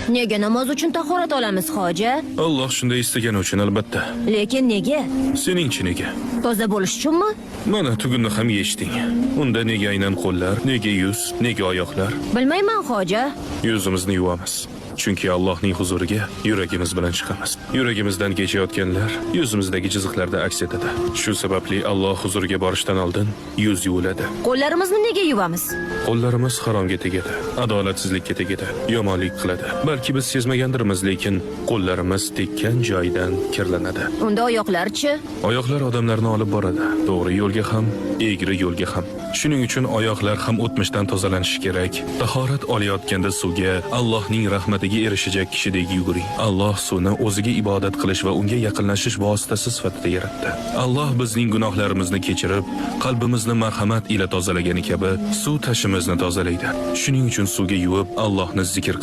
Nega namoz uchun tahorat olamiz, hoji? Alloh shunday istagani uchun albatta. Lekin nega? Seningchi nega? Toza bo'lish uchunmi? Mana tugunni ham yechding. Unda nega aynan qo'llar, nega yuz, nega oyoqlar? Bilmayman, hoji. Yuzimizni yuvamiz. Chunki Allohning huzuriga yuragimiz bilan chiqamiz. Yuragimizdan kechayotganlar yuzimizdagi chiziqlarda aks etadi. Shu sababli Alloh huzuriga borishdan oldin yuz yuviladi. Qo'llarimizni nega yuvamiz? Qo'llarimiz haromga tegadi, adolatsizlikka tegadi, yomonlik qiladi. Balki biz sezmagandirmiz, lekin qo'llarimiz tekkan joydan kirlanadi. Unda oyoqlar-chi? Oyoqlar odamlarni olib boradi, to'g'ri yo'lga ham, egri yo'lga ham. Shuning uchun oyoqlar ham o'tmishdan tozalanishi kerak. Tahorat olayotganda suvga Allohning rahmatiga erishajak kishidek yuguring. Alloh suvni o'ziga ibodat qilish va unga yaqinlashish vositasi sifatida yaratdi. Alloh bizning gunohlarimizni kechirib, qalbimizni marhamat ila tozalagani kabi suv tashimizni tozalaydi. Shuning uchun suvga yuvib Allohni zikr